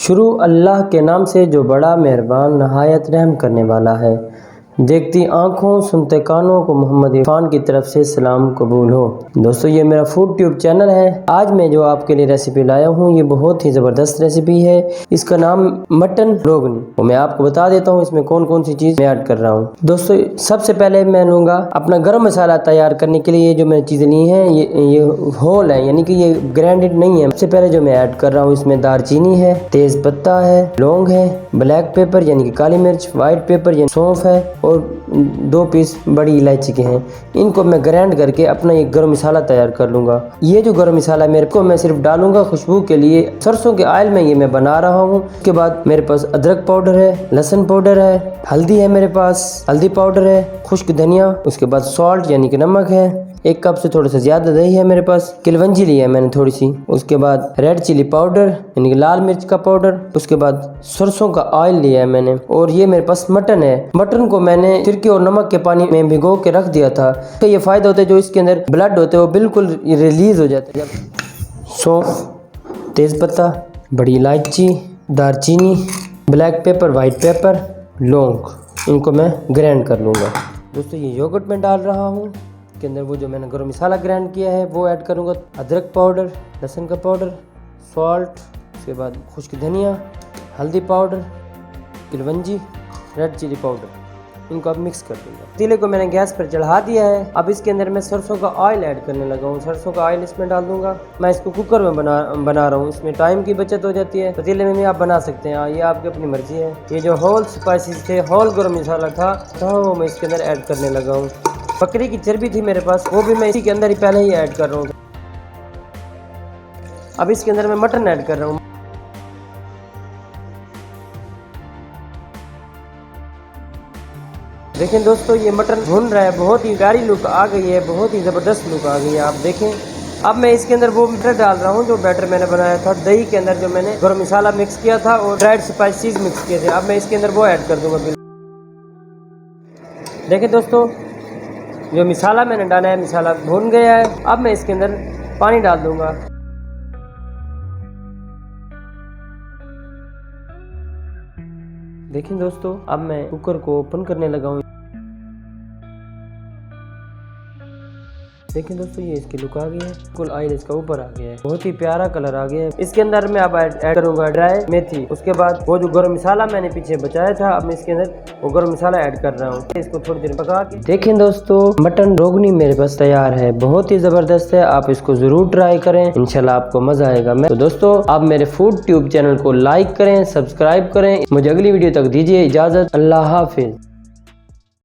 शुरू अल्लाह के नाम से जो बड़ा मेहरबान नहायत रहम करने वाला है। देखती आँखों सुनते कानों को मोहम्मद इरफान की तरफ से सलाम कबूल हो। दोस्तों ये मेरा फूड ट्यूब चैनल है। आज मैं जो आपके लिए रेसिपी लाया हूँ ये बहुत ही ज़बरदस्त रेसिपी है। इसका नाम मटन रोगनी। तो मैं आपको बता देता हूँ इसमें कौन कौन सी चीज़ मैं ऐड कर रहा हूँ। दोस्तों सबसे पहले मैं लूँगा अपना गरम मसाला तैयार करने के लिए जो मैंने चीज़ें ली हैं ये होल है, यानी कि ये ग्राइंडेड नहीं है। सबसे पहले जो मैं ऐड कर रहा हूँ इसमें दालचीनी है, तेज पत्ता है, लौंग है, ब्लैक पेपर यानी कि काली मिर्च, व्हाइट पेपर यानी सौंफ है और 2 पीस बड़ी इलायची के हैं। इनको मैं ग्राइंड करके अपना एक गरम मसाला तैयार कर लूँगा। ये जो गरम मसाला मेरे को मैं सिर्फ डालूंगा खुशबू के लिए। सरसों के ऑयल में ये मैं बना रहा हूँ। उसके बाद मेरे पास अदरक पाउडर है, लहसुन पाउडर है, हल्दी है, मेरे पास हल्दी पाउडर है, खुश्क धनिया, उसके बाद सॉल्ट यानी कि नमक है, 1 कप से थोड़ा सा ज़्यादा दही है मेरे पास, किलवंजी ली है मैंने थोड़ी सी, उसके बाद रेड चिली पाउडर यानी कि लाल मिर्च का पाउडर, उसके बाद सरसों का ऑयल लिया है मैंने, और ये मेरे पास मटन है। मटन को मैंने सिरके और नमक के पानी में भिगो के रख दिया था। तो ये फ़ायदा होता है जो इसके अंदर ब्लड होते हैं वो बिल्कुल रिलीज़ हो जाते हैं। सौंफ, तेज़पत्ता, बड़ी इलायची, दालचीनी, ब्लैक पेपर, वाइट पेपर, लौंग, इनको मैं ग्राइंड कर लूँगा। दोस्तों ये योगर्ट में डाल रहा हूँ। के अंदर वो जो मैंने गरम मसाला ग्राइंड किया है वो ऐड करूँगा, अदरक पाउडर, लहसुन का पाउडर, सॉल्ट, उसके बाद खुश्क धनिया, हल्दी पाउडर, किलवंजी, रेड चिली पाउडर, इनको अब मिक्स कर दूँगा। पतीले को मैंने गैस पर चढ़ा दिया है। अब इसके अंदर मैं सरसों का ऑयल ऐड करने लगा हूँ। सरसों का ऑयल इसमें डाल दूंगा। मैं इसको कुकर में बना रहा हूँ। इसमें टाइम की बचत हो जाती है। पतीले में भी आप बना सकते हैं, ये आपकी अपनी मर्जी है। ये जो होल स्पाइसेस थे, होल गरम मसाला था वो मैं इसके अंदर ऐड करने लगा हूँ। बकरी की चर्बी थी मेरे पास, वो भी मैं इसी के अंदर ही पहले ही ऐड कर रहा हूँ। अब इसके अंदर मैं मटन ऐड कर रहा हूँ। देखें दोस्तों ये मटन भुन रहा है, बहुत ही प्यारी लुक आ गई है, बहुत ही ज़बरदस्त लुक आ गई है। आप देखें अब मैं इसके अंदर वो बैटर डाल रहा हूँ जो बैटर मैंने बनाया था दही के अंदर, जो मैंने गरम मसाला मिक्स किया था और ड्राइड स्पाइसेस मिक्स किए थे। अब मैं इसके अंदर वो ऐड कर दूँगा। देखें दोस्तों जो मसाला मैंने डाला है, मसाला भुन गया है। अब मैं इसके अंदर पानी डाल दूँगा। देखें दोस्तों अब मैं कुकर को ओपन करने लगा हूँ। देखें दोस्तों ये इसकी लुक आ गई है, बिल्कुल ऑयल इसका ऊपर आ गया है, बहुत ही प्यारा कलर आ गया है। इसके अंदर मैं अब ऐड करूंगा ड्राई मेथी। उसके बाद वो जो गरम मसाला मैंने पीछे बचाया था, अब मैं इसके अंदर वो गरम मसाला ऐड कर रहा हूँ। इसको थोड़ी देर पका के देखें दोस्तों मटन रोगनी मेरे पास तैयार है, बहुत ही जबरदस्त है। आप इसको जरूर ट्राई करें, इंशाल्लाह आपको मजा आएगा। तो दोस्तों आप मेरे फूड ट्यूब चैनल को लाइक करें, सब्सक्राइब करें। मुझे अगली वीडियो तक दीजिए इजाजत। अल्लाह हाफिज।